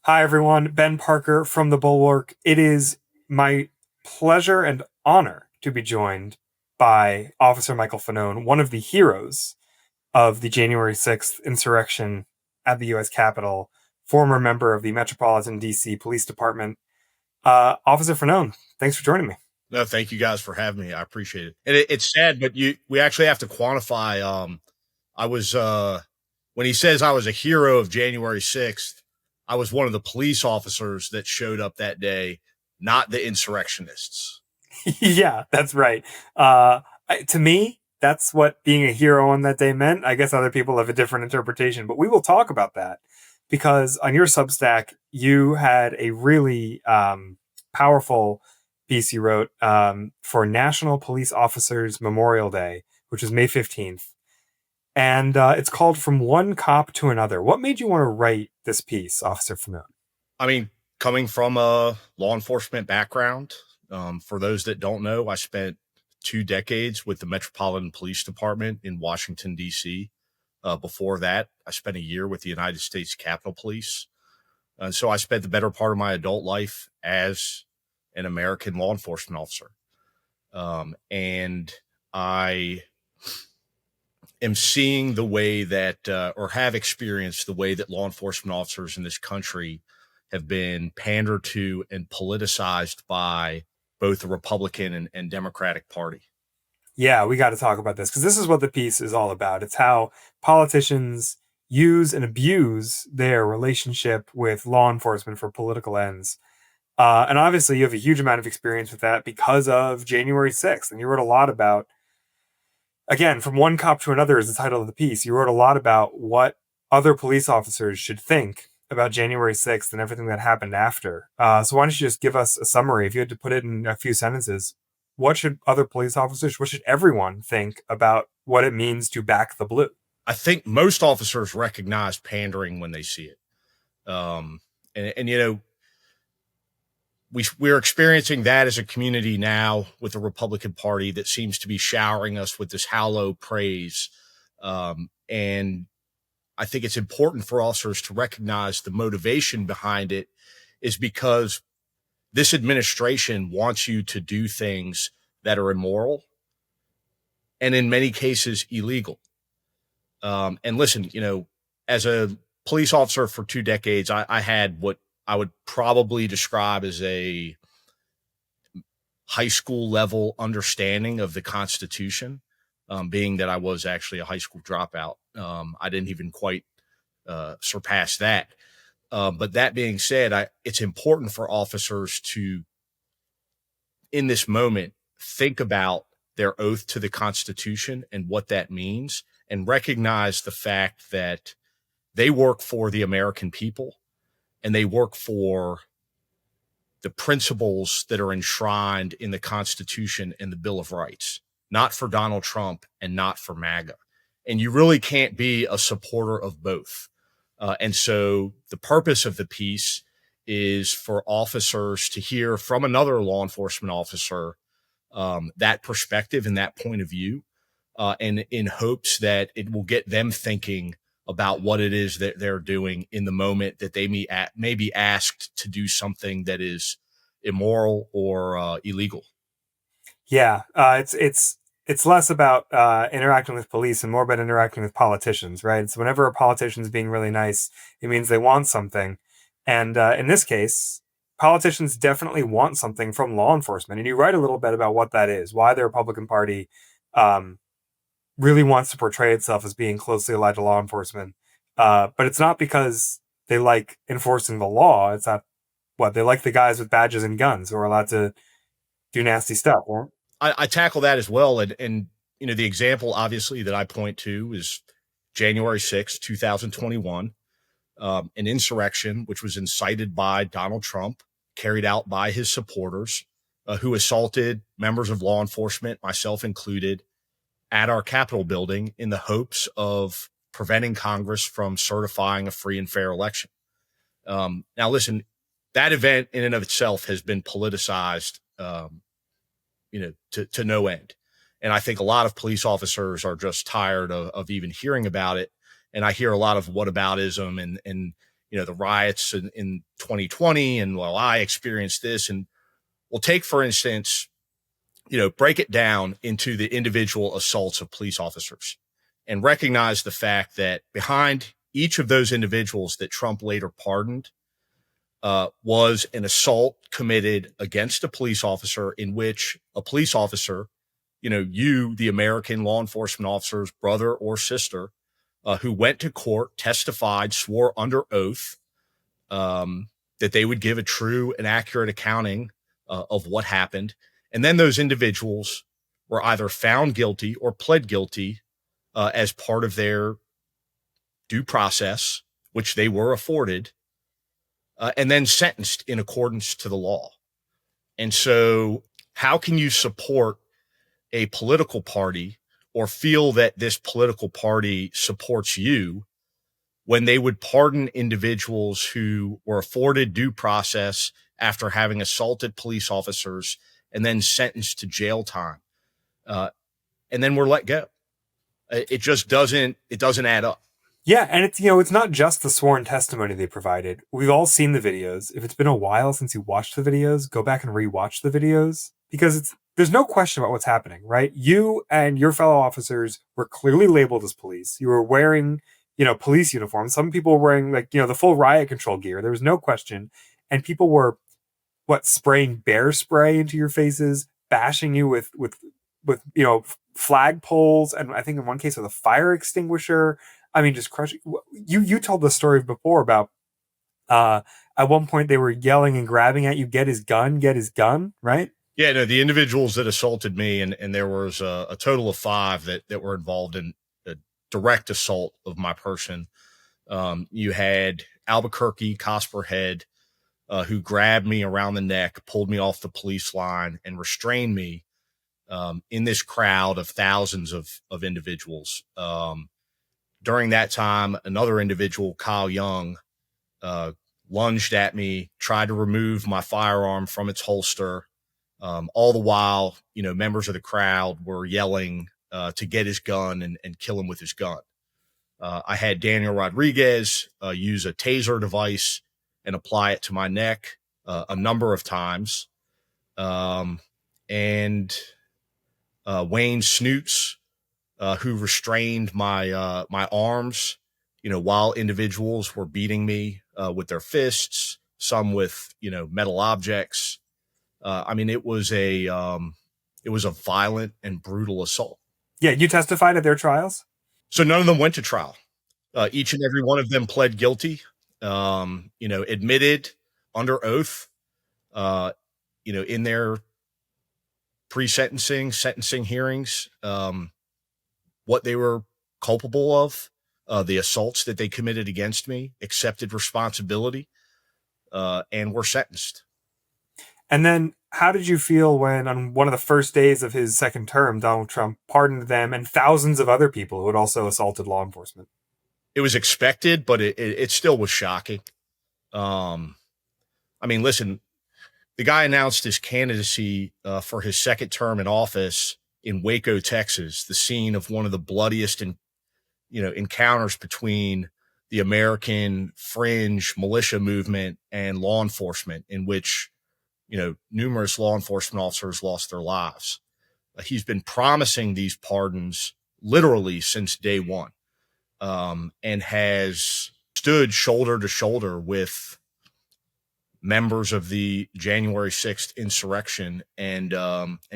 Hi, everyone. Ben Parker from the Bulwark. It is my pleasure and honor to be joined by Officer Michael Fanone, one of the heroes of the January 6th insurrection at the U.S. Capitol, former member of the Metropolitan D.C. Police Department. Officer Fanone, thanks for joining me. No, thank you guys for having me. I appreciate it. And it's sad, but we actually have to quantify. I was when he says I was a hero of January 6th, I was one of the police officers that showed up that day, not the insurrectionists. Yeah, that's right. To me, that's what being a hero on that day meant. I guess other people have a different interpretation, but we will talk about that because on your Substack, you had a really powerful piece you wrote for National Police Officers Memorial Day, which was May 15th. And it's called From One Cop to Another. What made you want to write this piece, Officer Fanone? I mean, coming from a law enforcement background, for those that don't know, I spent 2 decades with the Metropolitan Police Department in Washington, D.C. Before that, I spent a year with the United States Capitol Police. And so I spent the better part of my adult life as an American law enforcement officer. And I am seeing the way that, or have experienced the way that law enforcement officers in this country have been pandered to and politicized by both the Republican and Democratic Party. Yeah, we got to talk about this because this is what the piece is all about. It's how politicians use and abuse their relationship with law enforcement for political ends. And obviously, you have a huge amount of experience with that because of January 6th. And you wrote a lot about, again, From One Cop to Another is the title of the piece. You wrote a lot about what other police officers should think about January 6th and everything that happened after. So why don't you just give us a summary? If you had to put it in a few sentences, what should other police officers, what should everyone think about what it means to back the blue? I think most officers recognize pandering when they see it. You know, we're experiencing that as a community now with the Republican Party that seems to be showering us with this hollow praise. And I think it's important for officers to recognize the motivation behind it is because this administration wants you to do things that are immoral and in many cases illegal. And listen, as a police officer for 2 decades, I had what I would probably describe as a high school level understanding of the Constitution, being that I was actually a high school dropout. I didn't even quite surpass that. But that being said, it's important for officers to, in this moment, think about their oath to the Constitution and what that means, and recognize the fact that they work for the American people and they work for the principles that are enshrined in the Constitution and the Bill of Rights, not for Donald Trump and not for MAGA. And you really can't be a supporter of both. And so the purpose of the piece is for officers to hear from another law enforcement officer that perspective and that point of view, and in hopes that it will get them thinking about what it is that they're doing in the moment that they may be asked to do something that is immoral or illegal. Yeah, it's less about interacting with police and more about interacting with politicians, right? So whenever a politician's being really nice, it means they want something, and in this case, politicians definitely want something from law enforcement. And you write a little bit about what that is, why the Republican Party um, really wants to portray itself as being closely allied to law enforcement, but it's not because they like enforcing the law. It's not what they like the guys with badges and guns who are allowed to do nasty stuff. Or I tackle that as well. And the example obviously that I point to is January 6th, 2021, an insurrection which was incited by Donald Trump, carried out by his supporters, who assaulted members of law enforcement, myself included, at our Capitol building in the hopes of preventing Congress from certifying a free and fair election. Now, listen, that event in and of itself has been politicized, to no end. And I think a lot of police officers are just tired of even hearing about it. And I hear a lot of whataboutism and the riots in 2020, and well, I experienced this. And we'll take, for instance, break it down into the individual assaults of police officers and recognize the fact that behind each of those individuals that Trump later pardoned was an assault committed against a police officer, in which a police officer, the American law enforcement officer's brother or sister, who went to court, testified, swore under oath that they would give a true and accurate accounting of what happened. And then those individuals were either found guilty or pled guilty as part of their due process, which they were afforded, and then sentenced in accordance to the law. And so how can you support a political party or feel that this political party supports you when they would pardon individuals who were afforded due process after having assaulted police officers and then sentenced to jail time, and then were let go? It just doesn't add up. Yeah, and it's not just the sworn testimony they provided. We've all seen the videos. If it's been a while since you watched the videos, go back and rewatch the videos, because there's no question about what's happening, right? You and your fellow officers were clearly labeled as police. You were wearing, police uniforms. Some people were wearing the full riot control gear. There was no question. And people were spraying bear spray into your faces, bashing you with flag poles, and I think in one case with a fire extinguisher. I mean, just crushing. You told the story before about at one point they were yelling and grabbing at you, get his gun, right? Yeah, no, the individuals that assaulted me, and there was a total of 5 that were involved in a direct assault of my person. You had Albuquerque Cosperhead, who grabbed me around the neck, pulled me off the police line, and restrained me in this crowd of thousands of individuals. During that time, another individual, Kyle Young, lunged at me, tried to remove my firearm from its holster. All the while, members of the crowd were yelling to get his gun and kill him with his gun. I had Daniel Rodriguez use a taser device and apply it to my neck a number of times. And Wayne Snoots, who restrained my arms, while individuals were beating me with their fists, some with metal objects. I mean, it was a violent and brutal assault. Yeah, you testified at their trials? So none of them went to trial. Each and every one of them pled guilty, admitted under oath, in their sentencing hearings, what they were culpable of, the assaults that they committed against me, accepted responsibility, and were sentenced. And then how did you feel when on one of the first days of his second term, Donald Trump pardoned them and thousands of other people who had also assaulted law enforcement? It was expected, but it still was shocking. I mean, listen, the guy announced his candidacy for his second term in office in Waco, Texas, the scene of one of the bloodiest encounters between the American fringe militia movement and law enforcement, in which numerous law enforcement officers lost their lives. He's been promising these pardons literally since day one, and has stood shoulder to shoulder with members of the January 6th insurrection and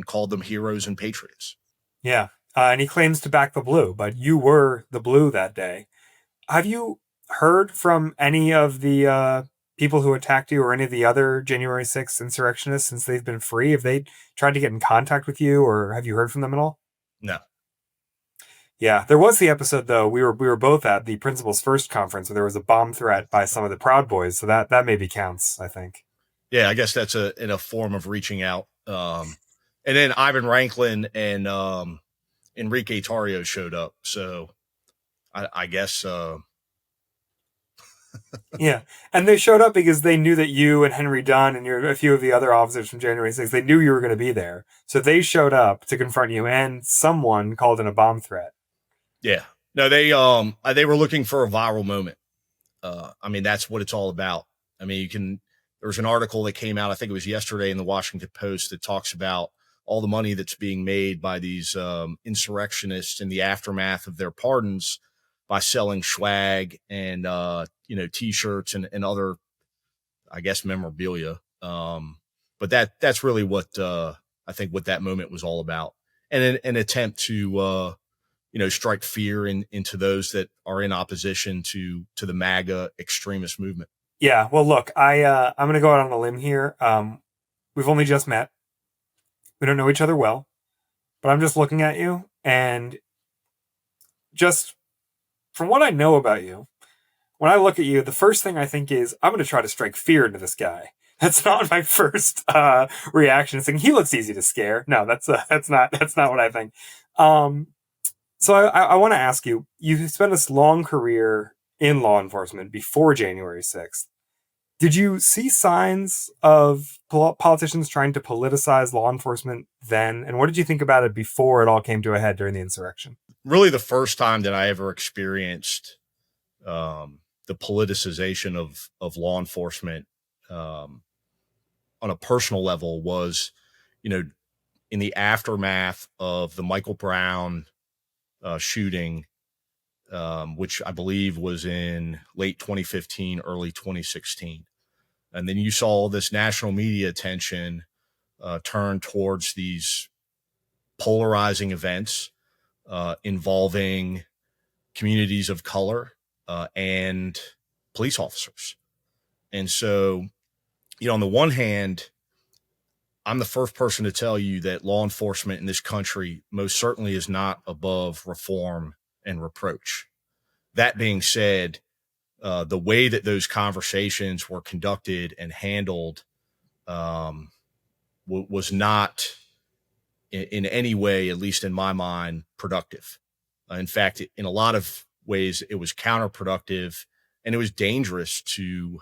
called them heroes and patriots. Yeah. And he claims to back the blue, but you were the blue that day. Have you heard from any of the people who attacked you or any of the other January 6th insurrectionists since they've been free? Have they tried to get in contact with you, or have you heard from them at all? No. Yeah, there was the episode, though. We were both at the principal's first conference where there was a bomb threat by some of the Proud Boys. So that maybe counts, I think. Yeah, I guess that's in a form of reaching out. And then Ivan Ranklin and Enrique Tarrio showed up. So I guess. Yeah. And they showed up because they knew that you and Henry Dunn and a few of the other officers from January 6th, they knew you were going to be there. So they showed up to confront you, and someone called in a bomb threat. Yeah. No, they were looking for a viral moment. I mean, that's what it's all about. I mean, there was an article that came out, I think it was yesterday in the Washington Post, that talks about all the money that's being made by these insurrectionists in the aftermath of their pardons by selling swag and, T-shirts and other, I guess, memorabilia. But that's really what I think what that moment was all about. And an attempt to, strike fear into those that are in opposition to the MAGA extremist movement. Yeah. Well, look, I'm going to go out on a limb here. We've only just met. We don't know each other well, but I'm just looking at you, and just from what I know about you, when I look at you, the first thing I think is I'm going to try to strike fear into this guy. That's not my first reaction. Saying he looks easy to scare. No, that's not what I think. So I want to ask you. You spent this long career in law enforcement before January 6th. Did you see signs of politicians trying to politicize law enforcement then? And what did you think about it before it all came to a head during the insurrection? Really, the first time that I ever experienced the politicization of law enforcement on a personal level was, in the aftermath of the Michael Brown shooting, which I believe was in late 2015, early 2016. And then you saw this national media attention turn towards these polarizing events involving communities of color and police officers. And so, on the one hand, I'm the first person to tell you that law enforcement in this country most certainly is not above reform and reproach. That being said, the way that those conversations were conducted and handled was not in any way, at least in my mind, productive. In fact, in a lot of ways, it was counterproductive and it was dangerous to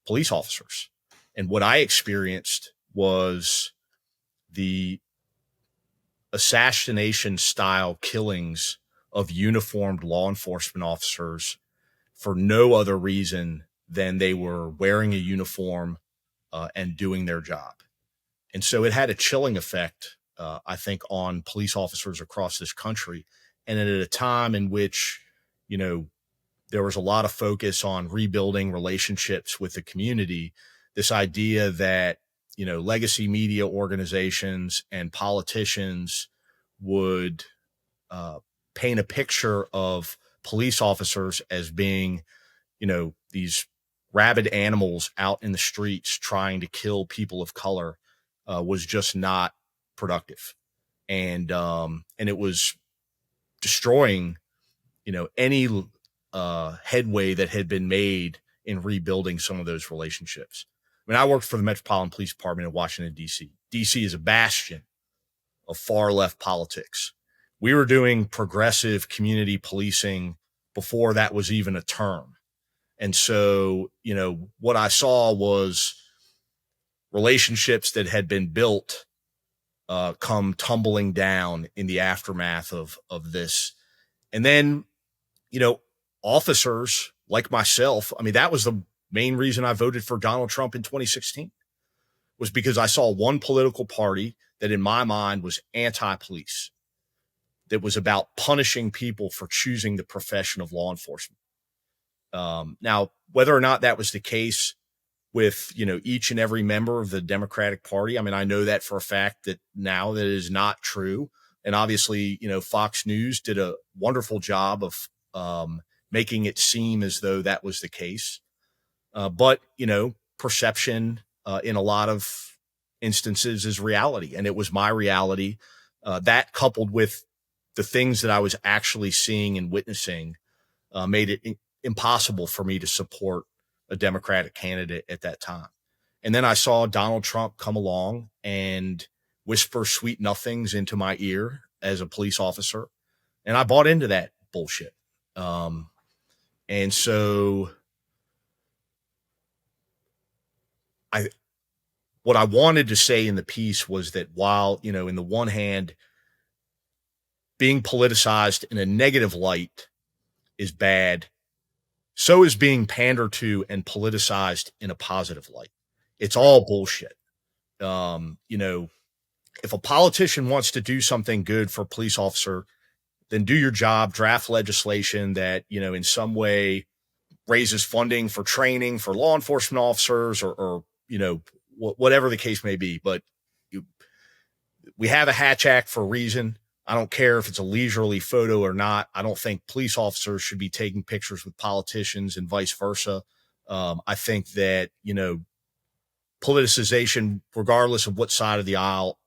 police officers. And what I experienced was the assassination style killings of uniformed law enforcement officers for no other reason than they were wearing a uniform and doing their job. And so it had a chilling effect, I think, on police officers across this country. And at a time in which, there was a lot of focus on rebuilding relationships with the community, this idea that, legacy media organizations and politicians would paint a picture of police officers as being, these rabid animals out in the streets trying to kill people of color was just not productive. And it was destroying, any headway that had been made in rebuilding some of those relationships. I mean, I worked for the Metropolitan Police Department in Washington, D.C. D.C. is a bastion of far left politics. We were doing progressive community policing before that was even a term. And so, what I saw was relationships that had been built come tumbling down in the aftermath of this. And then, officers like myself, I mean, that was the main reason I voted for Donald Trump in 2016, was because I saw one political party that in my mind was anti-police, that was about punishing people for choosing the profession of law enforcement. Now, whether or not that was the case with, each and every member of the Democratic Party, I mean, I know that for a fact that now that is not true. And obviously, Fox News did a wonderful job of making it seem as though that was the case. But, perception in a lot of instances is reality. And it was my reality. That coupled with the things that I was actually seeing and witnessing made it impossible for me to support a Democratic candidate at that time. And then I saw Donald Trump come along and whisper sweet nothings into my ear as a police officer. And I bought into that bullshit. And so what I wanted to say in the piece was that while, in the one hand, being politicized in a negative light is bad, so is being pandered to and politicized in a positive light. It's all bullshit. You know, if a politician wants to do something good for a police officer, then do your job, draft legislation that, you know, in some way raises funding for training for law enforcement officers or you know, whatever the case may be. But you, we have a Hatch Act for a reason. I don't care if it's a leisurely photo or not. I don't think police officers should be taking pictures with politicians and vice versa. I think that, you know, politicization, regardless of what side of the aisle,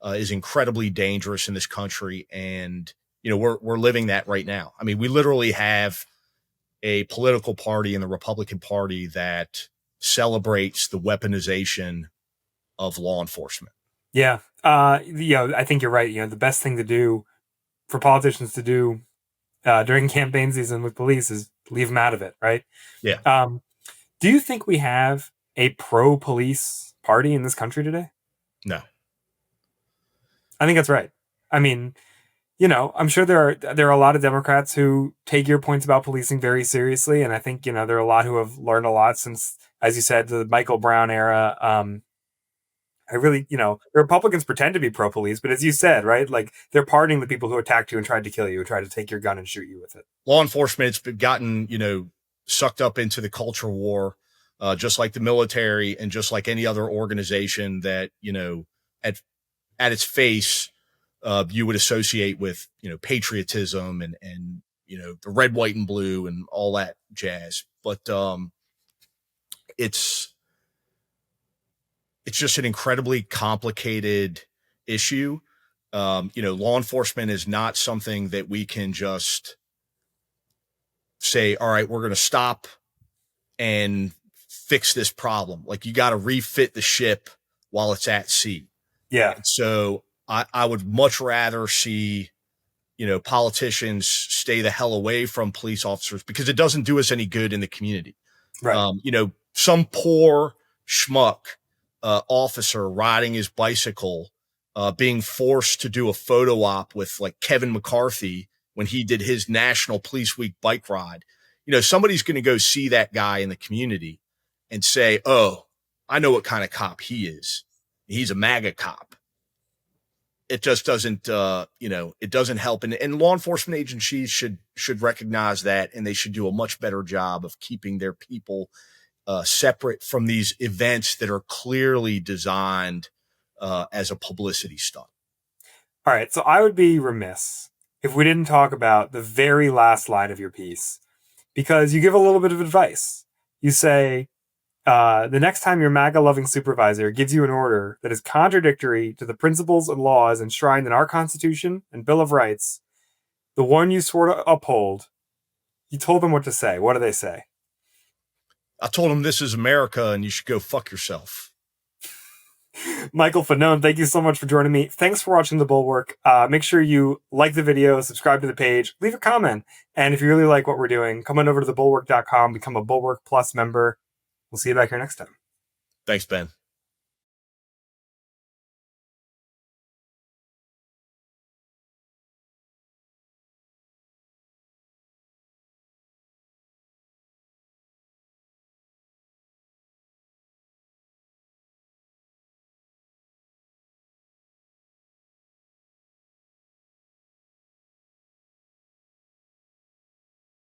is incredibly dangerous in this country. And, you know, we're living that right now. I mean, we literally have a political party in the Republican Party that celebrates the weaponization of law enforcement. Yeah. I think you're right. You know, the best thing to do for politicians to do during campaign season with police is leave them out of it, right? Yeah. Do you think we have a pro-police party in this country today? No. I think that's right. I mean, you know, I'm sure there are a lot of Democrats who take your points about policing very seriously, and I think, you know, there are a lot who have learned a lot since, as you said, the Michael Brown era. I really, you know, the Republicans pretend to be pro-police, but as you said, right, like they're pardoning the people who attacked you and tried to kill you and tried to take your gun and shoot you with it. Law enforcement's gotten, you know, sucked up into the culture war, just like the military and just like any other organization that, you know, at its face, you would associate with, you know, patriotism and, you know, the red, white, and blue and all that jazz. But it's just an incredibly complicated issue. You know, law enforcement is not something that we can just say, all right, we're going to stop and fix this problem. Like, you got to refit the ship while it's at sea. Yeah. And so I would much rather see, you know, politicians stay the hell away from police officers because it doesn't do us any good in the community. Right. You know, some poor schmuck officer riding his bicycle, being forced to do a photo op with like Kevin McCarthy when he did his National Police Week bike ride. You know, somebody's going to go see that guy in the community and say, oh, I know what kind of cop he is. He's a MAGA cop. It just doesn't, you know, it doesn't help. And law enforcement agencies should recognize that, and they should do a much better job of keeping their people separate from these events that are clearly designed as a publicity stunt. All right. So I would be remiss if we didn't talk about the very last line of your piece, because you give a little bit of advice. You say, the next time your MAGA-loving supervisor gives you an order that is contradictory to the principles and laws enshrined in our Constitution and Bill of Rights, the one you swore to uphold, you told them what to say. What do they say? I told them this is America and you should go fuck yourself. Michael Fanone, thank you so much for joining me. Thanks for watching The Bulwark. Make sure you like the video, subscribe to the page, leave a comment. And if you really like what we're doing, come on over to thebulwark.com, become a Bulwark Plus member. We'll see you back here next time. Thanks, Ben.